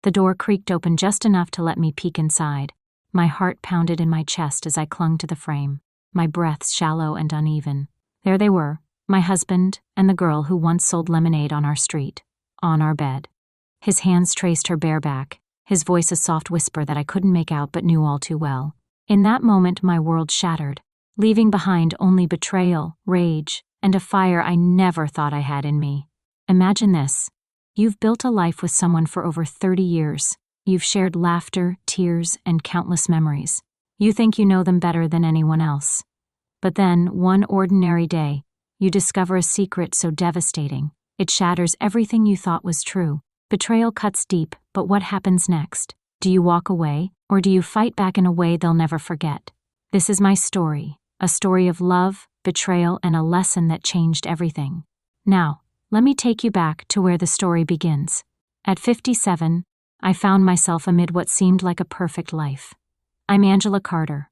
The door creaked open just enough to let me peek inside. My heart pounded in my chest as I clung to the frame, my breath shallow and uneven. There they were, my husband and the girl who once sold lemonade on our street, on our bed. His hands traced her bare back, his voice a soft whisper that I couldn't make out but knew all too well. In that moment my world shattered, leaving behind only betrayal, rage, and a fire I never thought I had in me. Imagine this. You've built a life with someone for over 30 years. You've shared laughter, tears, and countless memories. You think you know them better than anyone else. But then, one ordinary day, you discover a secret so devastating, it shatters everything you thought was true. Betrayal cuts deep, but what happens next? Do you walk away, or do you fight back in a way they'll never forget? This is my story, a story of love, betrayal, and a lesson that changed everything. Now, let me take you back to where the story begins. At 57, I found myself amid what seemed like a perfect life. I'm Angela Carter,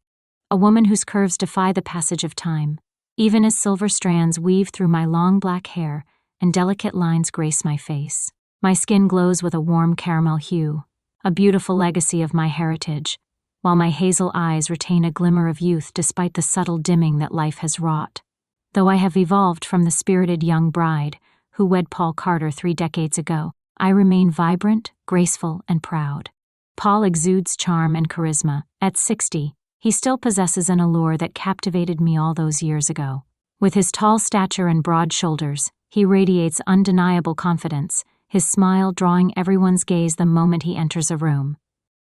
a woman whose curves defy the passage of time, even as silver strands weave through my long black hair and delicate lines grace my face. My skin glows with a warm caramel hue, a beautiful legacy of my heritage, while my hazel eyes retain a glimmer of youth despite the subtle dimming that life has wrought. Though I have evolved from the spirited young bride who wed Paul Carter 3 decades ago, I remain vibrant, graceful, and proud. Paul exudes charm and charisma. At 60, he still possesses an allure that captivated me all those years ago. With his tall stature and broad shoulders, he radiates undeniable confidence, his smile drawing everyone's gaze the moment he enters a room.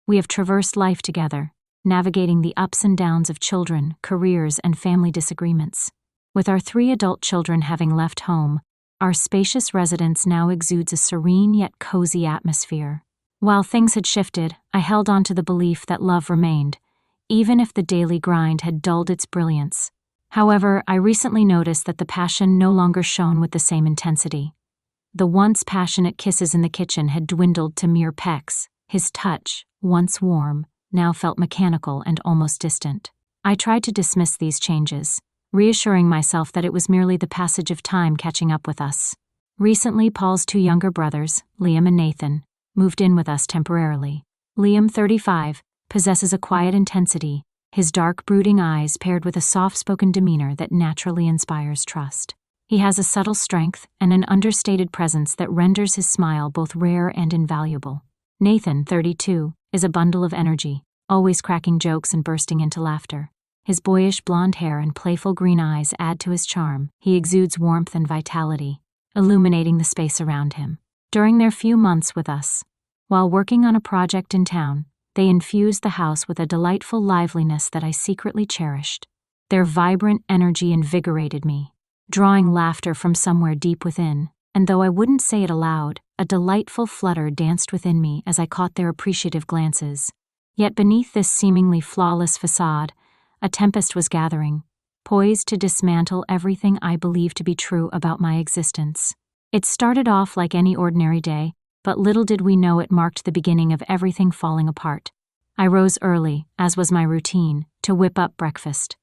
We have traversed life together, navigating the ups and downs of children, careers, and family disagreements. With our 3 adult children having left home, our spacious residence now exudes a serene yet cozy atmosphere. While things had shifted, I held on to the belief that love remained, even if the daily grind had dulled its brilliance. However, I recently noticed that the passion no longer shone with the same intensity. The once passionate kisses in the kitchen had dwindled to mere pecks. His touch, once warm, now felt mechanical and almost distant. I tried to dismiss these changes, reassuring myself that it was merely the passage of time catching up with us. Recently, Paul's 2 younger brothers, Liam and Nathan, moved in with us temporarily. Liam, 35, possesses a quiet intensity, his dark, brooding eyes paired with a soft-spoken demeanor that naturally inspires trust. He has a subtle strength and an understated presence that renders his smile both rare and invaluable. Nathan, 32, is a bundle of energy, always cracking jokes and bursting into laughter. His boyish blonde hair and playful green eyes add to his charm. He exudes warmth and vitality, illuminating the space around him. During their few months with us, while working on a project in town, they infused the house with a delightful liveliness that I secretly cherished. Their vibrant energy invigorated me, drawing laughter from somewhere deep within, and though I wouldn't say it aloud, a delightful flutter danced within me as I caught their appreciative glances. Yet beneath this seemingly flawless facade, a tempest was gathering, poised to dismantle everything I believed to be true about my existence. It started off like any ordinary day, but little did we know it marked the beginning of everything falling apart. I rose early, as was my routine, to whip up breakfast.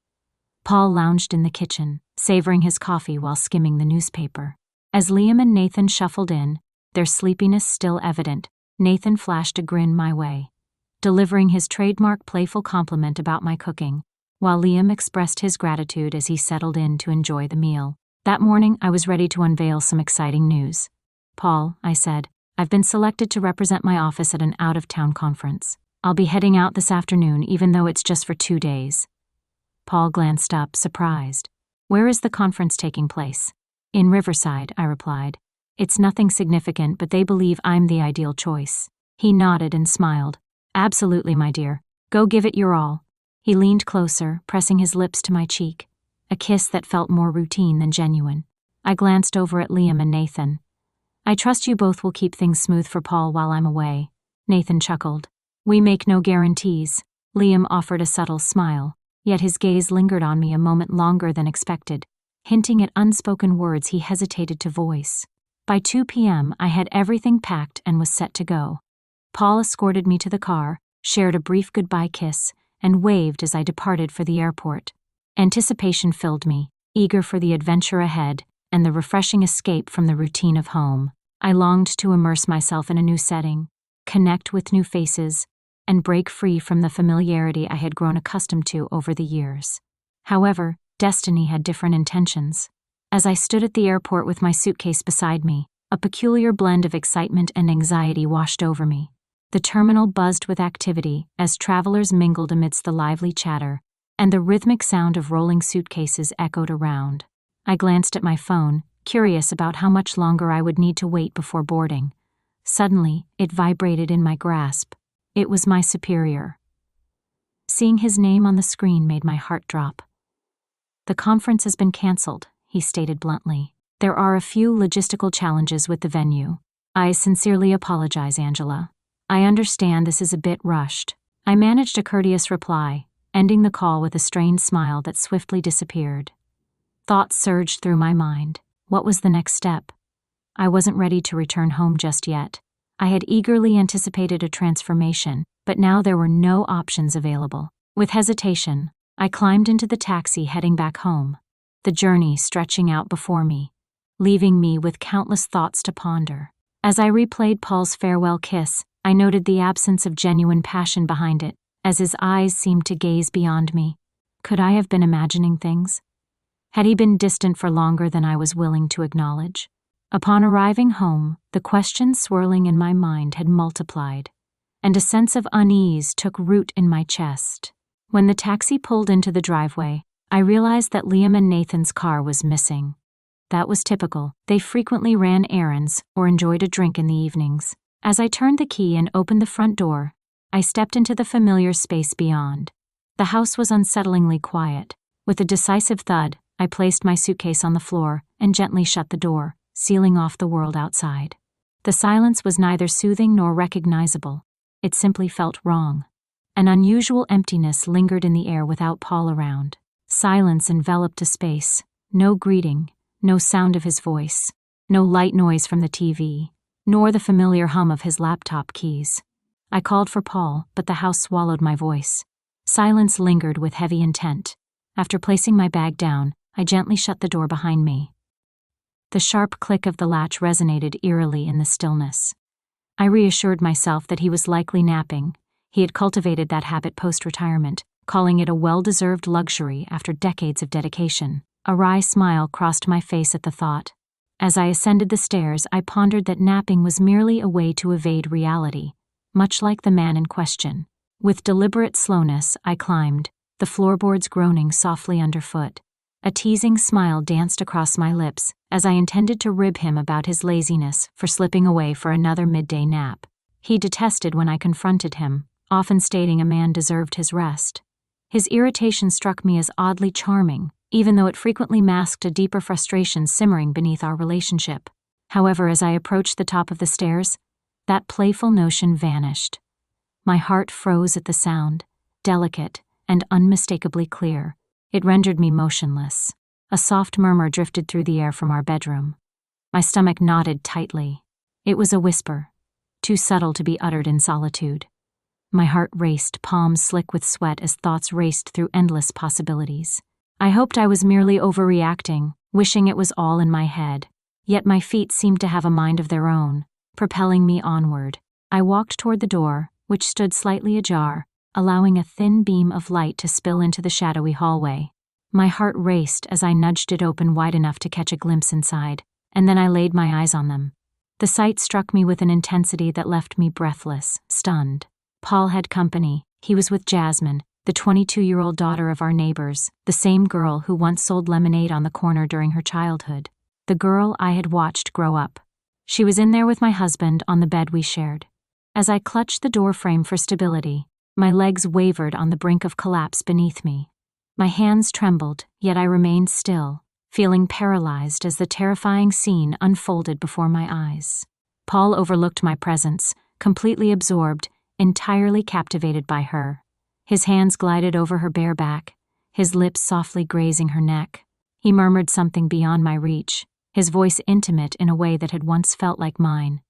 Paul lounged in the kitchen, savoring his coffee while skimming the newspaper. As Liam and Nathan shuffled in, their sleepiness still evident, Nathan flashed a grin my way, delivering his trademark playful compliment about my cooking, while Liam expressed his gratitude as he settled in to enjoy the meal. That morning, I was ready to unveil some exciting news. "Paul," I said, "I've been selected to represent my office at an out-of-town conference. I'll be heading out this afternoon, even though it's just for 2 days." Paul glanced up, surprised. "Where is the conference taking place?" "In Riverside," I replied. "It's nothing significant, but they believe I'm the ideal choice." He nodded and smiled. "Absolutely, my dear. Go give it your all." He leaned closer, pressing his lips to my cheek, a kiss that felt more routine than genuine. I glanced over at Liam and Nathan. "I trust you both will keep things smooth for Paul while I'm away." Nathan chuckled. "We make no guarantees." Liam offered a subtle smile, yet his gaze lingered on me a moment longer than expected, hinting at unspoken words he hesitated to voice. By 2 p.m., I had everything packed and was set to go. Paul escorted me to the car, shared a brief goodbye kiss, and waved as I departed for the airport. Anticipation filled me, eager for the adventure ahead and the refreshing escape from the routine of home. I longed to immerse myself in a new setting, connect with new faces, and break free from the familiarity I had grown accustomed to over the years. However, destiny had different intentions. As I stood at the airport with my suitcase beside me, a peculiar blend of excitement and anxiety washed over me. The terminal buzzed with activity as travelers mingled amidst the lively chatter, and the rhythmic sound of rolling suitcases echoed around. I glanced at my phone, curious about how much longer I would need to wait before boarding. Suddenly, it vibrated in my grasp. It was my superior. Seeing his name on the screen made my heart drop. "The conference has been cancelled," he stated bluntly. "There are a few logistical challenges with the venue. I sincerely apologize, Angela. I understand this is a bit rushed." I managed a courteous reply, ending the call with a strained smile that swiftly disappeared. Thoughts surged through my mind. What was the next step? I wasn't ready to return home just yet. I had eagerly anticipated a transformation, but now there were no options available. With hesitation, I climbed into the taxi heading back home, the journey stretching out before me, leaving me with countless thoughts to ponder. As I replayed Paul's farewell kiss, I noted the absence of genuine passion behind it, as his eyes seemed to gaze beyond me. Could I have been imagining things? Had he been distant for longer than I was willing to acknowledge? Upon arriving home, the questions swirling in my mind had multiplied, and a sense of unease took root in my chest. When the taxi pulled into the driveway, I realized that Liam and Nathan's car was missing. That was typical. They frequently ran errands or enjoyed a drink in the evenings. As I turned the key and opened the front door, I stepped into the familiar space beyond. The house was unsettlingly quiet. With a decisive thud, I placed my suitcase on the floor and gently shut the door, sealing off the world outside. The silence was neither soothing nor recognizable. It simply felt wrong. An unusual emptiness lingered in the air without Paul around. Silence enveloped a space. No greeting, no sound of his voice, no light noise from the TV, nor the familiar hum of his laptop keys. I called for Paul, but the house swallowed my voice. Silence lingered with heavy intent. After placing my bag down, I gently shut the door behind me. The sharp click of the latch resonated eerily in the stillness. I reassured myself that he was likely napping. He had cultivated that habit post-retirement, calling it a well-deserved luxury after decades of dedication. A wry smile crossed my face at the thought. As I ascended the stairs, I pondered that napping was merely a way to evade reality, much like the man in question. With deliberate slowness, I climbed, the floorboards groaning softly underfoot. A teasing smile danced across my lips as I intended to rib him about his laziness for slipping away for another midday nap. He detested when I confronted him, often stating a man deserved his rest. His irritation struck me as oddly charming, even though it frequently masked a deeper frustration simmering beneath our relationship. However, as I approached the top of the stairs, that playful notion vanished. My heart froze at the sound, delicate and unmistakably clear. It rendered me motionless. A soft murmur drifted through the air from our bedroom. My stomach knotted tightly. It was a whisper, too subtle to be uttered in solitude. My heart raced, palms slick with sweat as thoughts raced through endless possibilities. I hoped I was merely overreacting, wishing it was all in my head. Yet my feet seemed to have a mind of their own, propelling me onward. I walked toward the door, which stood slightly ajar, allowing a thin beam of light to spill into the shadowy hallway. My heart raced as I nudged it open wide enough to catch a glimpse inside, and then I laid my eyes on them. The sight struck me with an intensity that left me breathless, stunned. Paul had company. He was with Jasmine, the 22-year-old daughter of our neighbors, the same girl who once sold lemonade on the corner during her childhood. The girl I had watched grow up. She was in there with my husband on the bed we shared. As I clutched the door frame for stability, my legs wavered on the brink of collapse beneath me. My hands trembled, yet I remained still, feeling paralyzed as the terrifying scene unfolded before my eyes. Paul overlooked my presence, completely absorbed, entirely captivated by her. His hands glided over her bare back, his lips softly grazing her neck. He murmured something beyond my reach, his voice intimate in a way that had once felt like mine.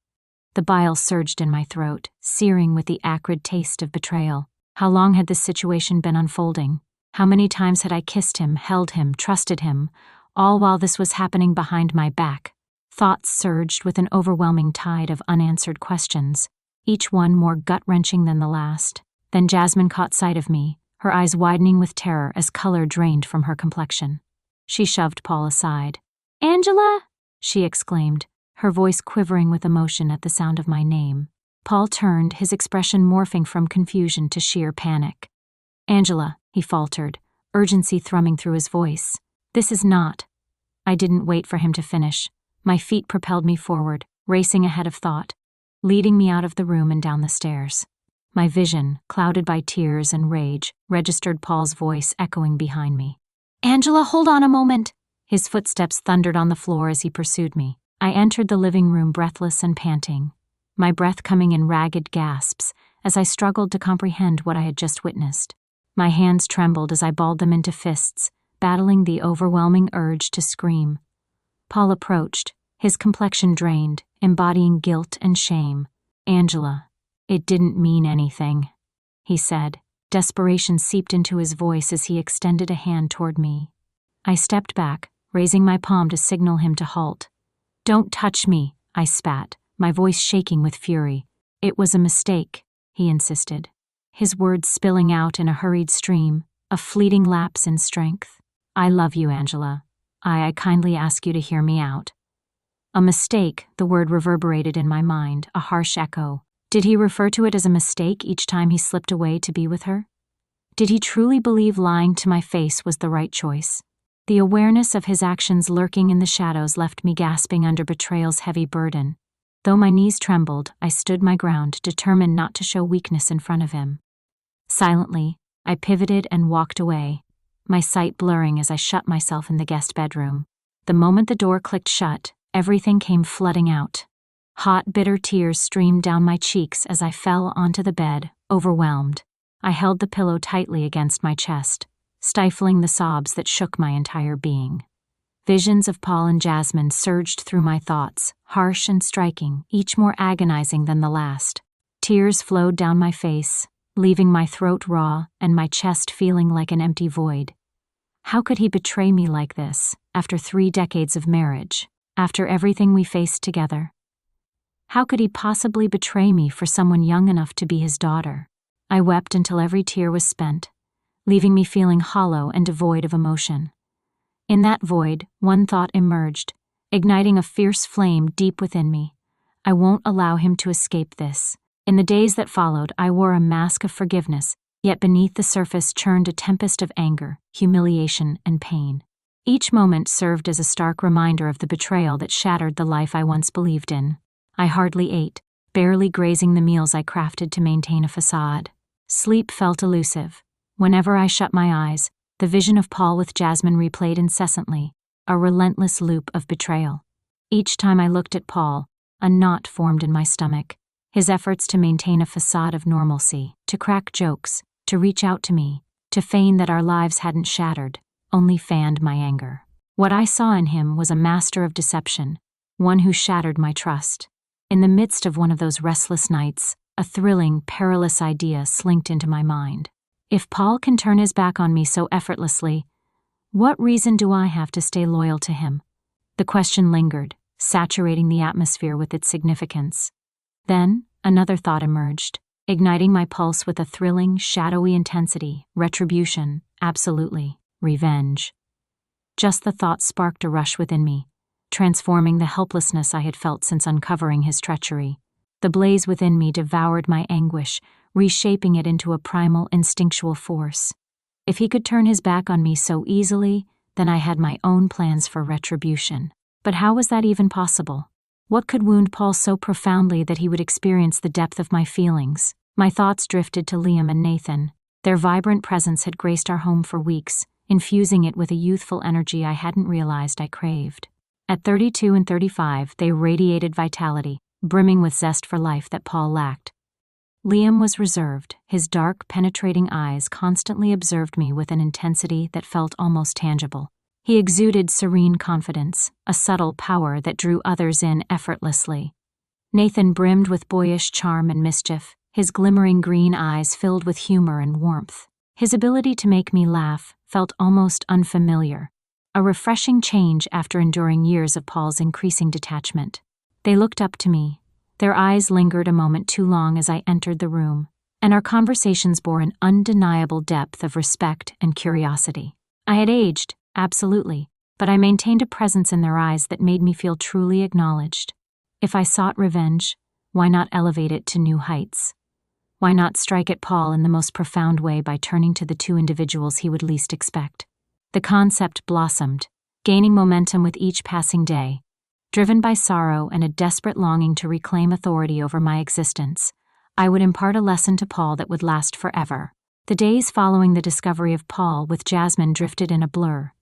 The bile surged in my throat, searing with the acrid taste of betrayal. How long had this situation been unfolding? How many times had I kissed him, held him, trusted him, all while this was happening behind my back? Thoughts surged with an overwhelming tide of unanswered questions, each one more gut-wrenching than the last. Then Jasmine caught sight of me, her eyes widening with terror as color drained from her complexion. She shoved Paul aside. "Angela!" she exclaimed, her voice quivering with emotion at the sound of my name. Paul turned, his expression morphing from confusion to sheer panic. "Angela," he faltered, urgency thrumming through his voice. "This is not—" I didn't wait for him to finish. My feet propelled me forward, racing ahead of thought, leading me out of the room and down the stairs. My vision, clouded by tears and rage, registered Paul's voice echoing behind me. "Angela, hold on a moment!" His footsteps thundered on the floor as he pursued me. I entered the living room breathless and panting, my breath coming in ragged gasps as I struggled to comprehend what I had just witnessed. My hands trembled as I balled them into fists, battling the overwhelming urge to scream. Paul approached, his complexion drained, embodying guilt and shame. "Angela, it didn't mean anything," he said. Desperation seeped into his voice as he extended a hand toward me. I stepped back, raising my palm to signal him to halt. "Don't touch me," I spat, my voice shaking with fury. "It was a mistake," he insisted, his words spilling out in a hurried stream, a fleeting lapse in strength. "I love you, Angela. I kindly ask you to hear me out." A mistake, the word reverberated in my mind, a harsh echo. Did he refer to it as a mistake each time he slipped away to be with her? Did he truly believe lying to my face was the right choice? The awareness of his actions lurking in the shadows left me gasping under betrayal's heavy burden. Though my knees trembled, I stood my ground, determined not to show weakness in front of him. Silently, I pivoted and walked away, my sight blurring as I shut myself in the guest bedroom. The moment the door clicked shut, everything came flooding out. Hot, bitter tears streamed down my cheeks as I fell onto the bed, overwhelmed. I held the pillow tightly against my chest, stifling the sobs that shook my entire being. Visions of Paul and Jasmine surged through my thoughts, harsh and striking, each more agonizing than the last. Tears flowed down my face, leaving my throat raw and my chest feeling like an empty void. How could he betray me like this, after 3 decades of marriage, after everything we faced together? How could he possibly betray me for someone young enough to be his daughter? I wept until every tear was spent, leaving me feeling hollow and devoid of emotion. In that void, one thought emerged, igniting a fierce flame deep within me. I won't allow him to escape this. In the days that followed, I wore a mask of forgiveness, yet beneath the surface churned a tempest of anger, humiliation, and pain. Each moment served as a stark reminder of the betrayal that shattered the life I once believed in. I hardly ate, barely grazing the meals I crafted to maintain a facade. Sleep felt elusive. Whenever I shut my eyes, the vision of Paul with Jasmine replayed incessantly, a relentless loop of betrayal. Each time I looked at Paul, a knot formed in my stomach. His efforts to maintain a facade of normalcy, to crack jokes, to reach out to me, to feign that our lives hadn't shattered, only fanned my anger. What I saw in him was a master of deception, one who shattered my trust. In the midst of one of those restless nights, a thrilling, perilous idea slinked into my mind. If Paul can turn his back on me so effortlessly, what reason do I have to stay loyal to him? The question lingered, saturating the atmosphere with its significance. Then, another thought emerged, igniting my pulse with a thrilling, shadowy intensity. Retribution, absolutely. Revenge. Just the thought sparked a rush within me, transforming the helplessness I had felt since uncovering his treachery. The blaze within me devoured my anguish, reshaping it into a primal, instinctual force. If he could turn his back on me so easily, then I had my own plans for retribution. But how was that even possible? What could wound Paul so profoundly that he would experience the depth of my feelings? My thoughts drifted to Liam and Nathan. Their vibrant presence had graced our home for weeks, infusing it with a youthful energy I hadn't realized I craved. At 32 and 35, they radiated vitality, brimming with zest for life that Paul lacked. Liam was reserved, his dark, penetrating eyes constantly observed me with an intensity that felt almost tangible. He exuded serene confidence, a subtle power that drew others in effortlessly. Nathan brimmed with boyish charm and mischief, his glimmering green eyes filled with humor and warmth. His ability to make me laugh felt almost unfamiliar, a refreshing change after enduring years of Paul's increasing detachment. They looked up to me, Their eyes lingered a moment too long as I entered the room, and our conversations bore an undeniable depth of respect and curiosity. I had aged, absolutely, but I maintained a presence in their eyes that made me feel truly acknowledged. If I sought revenge, why not elevate it to new heights? Why not strike at Paul in the most profound way by turning to the two individuals he would least expect? The concept blossomed, gaining momentum with each passing day. Driven by sorrow and a desperate longing to reclaim authority over my existence, I would impart a lesson to Paul that would last forever. The days following the discovery of Paul with Jasmine drifted in a blur.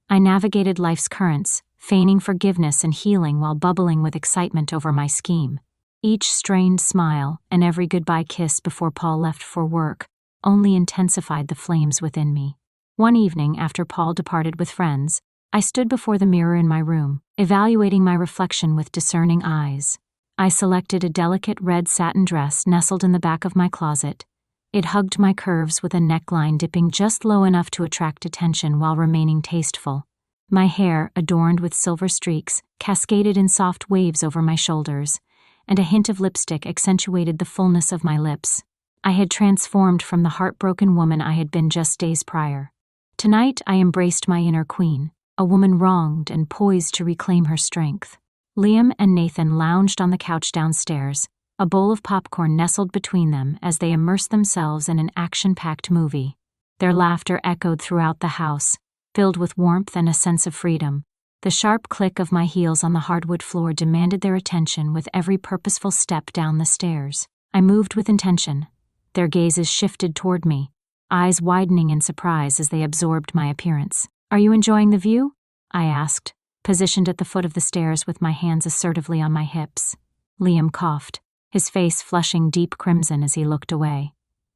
I navigated life's currents, feigning forgiveness and healing while bubbling with excitement over my scheme. Each strained smile and every goodbye kiss before Paul left for work only intensified the flames within me. One evening, after Paul departed with friends, I stood before the mirror in my room, evaluating my reflection with discerning eyes. I selected a delicate red satin dress nestled in the back of my closet. It hugged my curves with a neckline dipping just low enough to attract attention while remaining tasteful. My hair, adorned with silver streaks, cascaded in soft waves over my shoulders, and a hint of lipstick accentuated the fullness of my lips. I had transformed from the heartbroken woman I had been just days prior. Tonight I embraced my inner queen, a woman wronged and poised to reclaim her strength. Liam and Nathan lounged on the couch downstairs, a bowl of popcorn nestled between them as they immersed themselves in an action-packed movie. Their laughter echoed throughout the house, filled with warmth and a sense of freedom. The sharp click of my heels on the hardwood floor demanded their attention with every purposeful step down the stairs. I moved with intention. Their gazes shifted toward me, eyes widening in surprise as they absorbed my appearance. "Are you enjoying the view?" I asked, positioned at the foot of the stairs with my hands assertively on my hips. Liam coughed, his face flushing deep crimson as he looked away.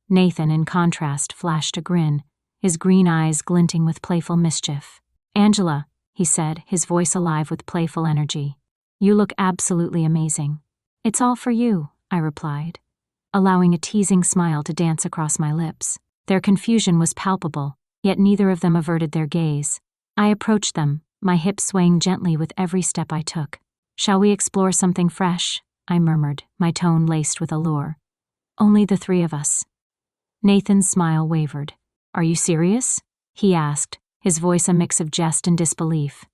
Nathan, in contrast, flashed a grin, his green eyes glinting with playful mischief. "Angela," he said, his voice alive with playful energy, "you look absolutely amazing." "It's all for you," I replied, allowing a teasing smile to dance across my lips. Their confusion was palpable, yet neither of them averted their gaze. I approached them, my hips swaying gently with every step I took. "Shall we explore something fresh?" I murmured, my tone laced with allure. "Only the three of us." Nathan's smile wavered. "Are you serious?" he asked, his voice a mix of jest and disbelief.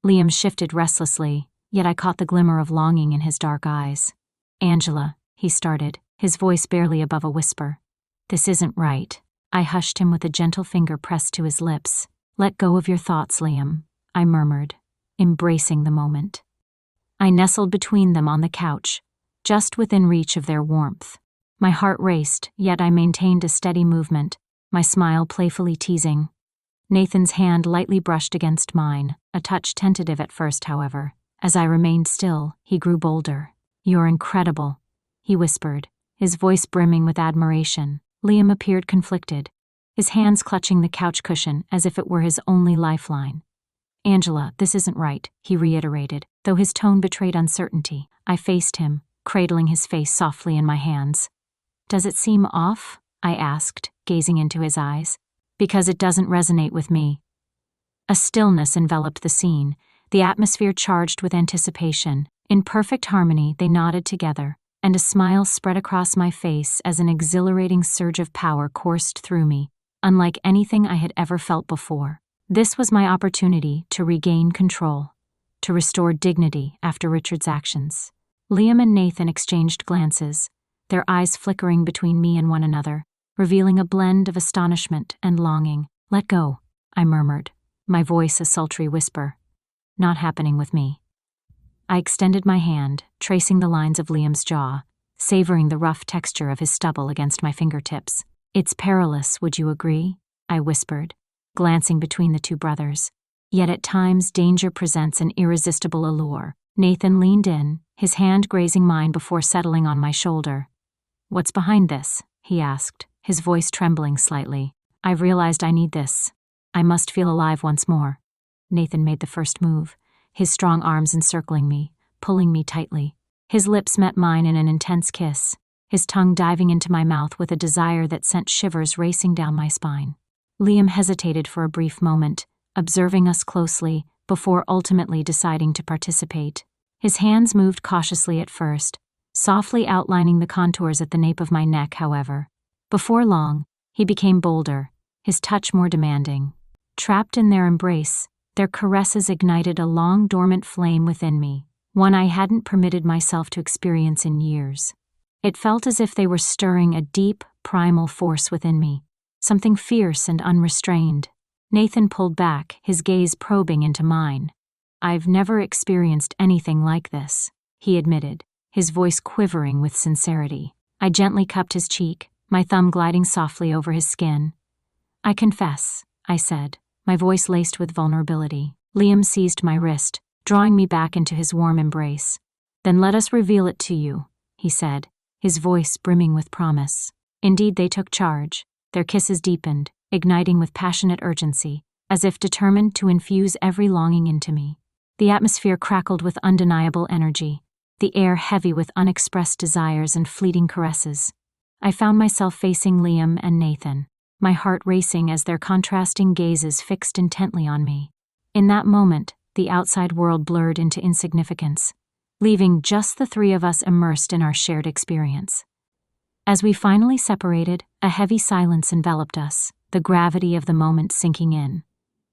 Liam shifted restlessly, yet I caught the glimmer of longing in his dark eyes. "Angela," he started, his voice barely above a whisper. "This isn't right." I hushed him with a gentle finger pressed to his lips. "Let go of your thoughts, Liam," I murmured, embracing the moment. I nestled between them on the couch, just within reach of their warmth. My heart raced, yet I maintained a steady movement, my smile playfully teasing. Nathan's hand lightly brushed against mine, a touch tentative at first, however. As I remained still, he grew bolder. "You're incredible," he whispered, his voice brimming with admiration. Liam appeared conflicted, his hands clutching the couch cushion as if it were his only lifeline. "Angela, this isn't right," he reiterated, though his tone betrayed uncertainty. I faced him, cradling his face softly in my hands. "Does it seem off?" I asked, gazing into his eyes. "Because it doesn't resonate with me." A stillness enveloped the scene, the atmosphere charged with anticipation. In perfect harmony, they nodded together, and a smile spread across my face as an exhilarating surge of power coursed through me, unlike anything I had ever felt before. This was my opportunity to regain control, to restore dignity after Richard's actions. Liam and Nathan exchanged glances, their eyes flickering between me and one another, revealing a blend of astonishment and longing. "Let go," I murmured, my voice a sultry whisper. "Not happening with me." I extended my hand, tracing the lines of Liam's jaw, savoring the rough texture of his stubble against my fingertips. "It's perilous, would you agree?" I whispered, glancing between the two brothers. "Yet at times danger presents an irresistible allure." Nathan leaned in, his hand grazing mine before settling on my shoulder. "What's behind this?" he asked, his voice trembling slightly. "I've realized I need this. I must feel alive once more." Nathan made the first move, his strong arms encircling me, pulling me tightly. His lips met mine in an intense kiss, his tongue diving into my mouth with a desire that sent shivers racing down my spine. Liam hesitated for a brief moment, observing us closely, before ultimately deciding to participate. His hands moved cautiously at first, softly outlining the contours at the nape of my neck, however. Before long, he became bolder, his touch more demanding. Trapped in their embrace, their caresses ignited a long dormant flame within me, one I hadn't permitted myself to experience in years. It felt as if they were stirring a deep, primal force within me, something fierce and unrestrained. Nathan pulled back, his gaze probing into mine. "I've never experienced anything like this," he admitted, his voice quivering with sincerity. I gently cupped his cheek, my thumb gliding softly over his skin. "I confess," I said, my voice laced with vulnerability. Liam seized my wrist, drawing me back into his warm embrace. "Then let us reveal it to you," he said, his voice brimming with promise. Indeed, they took charge. Their kisses deepened, igniting with passionate urgency, as if determined to infuse every longing into me. The atmosphere crackled with undeniable energy, the air heavy with unexpressed desires and fleeting caresses. I found myself facing Liam and Nathan, my heart racing as their contrasting gazes fixed intently on me. In that moment, the outside world blurred into insignificance, leaving just the three of us immersed in our shared experience. As we finally separated, a heavy silence enveloped us, the gravity of the moment sinking in.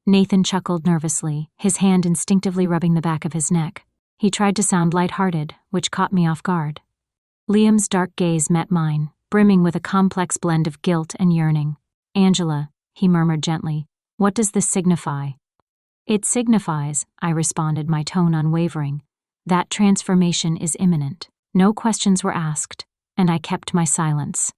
Nathan chuckled nervously, his hand instinctively rubbing the back of his neck. He tried to sound lighthearted, which caught me off guard. Liam's dark gaze met mine, brimming with a complex blend of guilt and yearning. "Angela," he murmured gently, "what does this signify?" "It signifies," I responded, my tone unwavering, "that transformation is imminent." No questions were asked, and I kept my silence.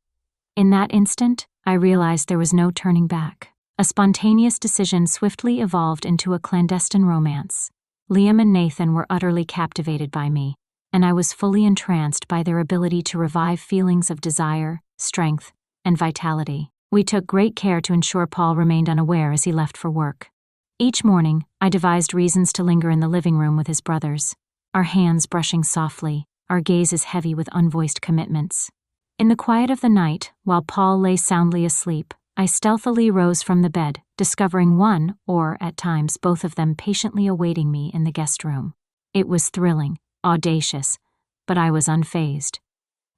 In that instant, I realized there was no turning back. A spontaneous decision swiftly evolved into a clandestine romance. Liam and Nathan were utterly captivated by me, and I was fully entranced by their ability to revive feelings of desire, strength, and vitality. We took great care to ensure Paul remained unaware as he left for work. Each morning, I devised reasons to linger in the living room with his brothers, our hands brushing softly, our gazes heavy with unvoiced commitments. In the quiet of the night, while Paul lay soundly asleep, I stealthily rose from the bed, discovering one, or, at times, both of them patiently awaiting me in the guest room. It was thrilling, audacious, but I was unfazed.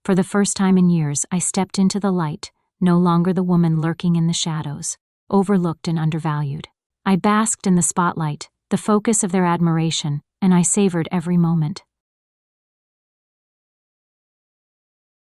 For the first time in years, I stepped into the light, no longer the woman lurking in the shadows, overlooked and undervalued. I basked in the spotlight, the focus of their admiration, and I savored every moment.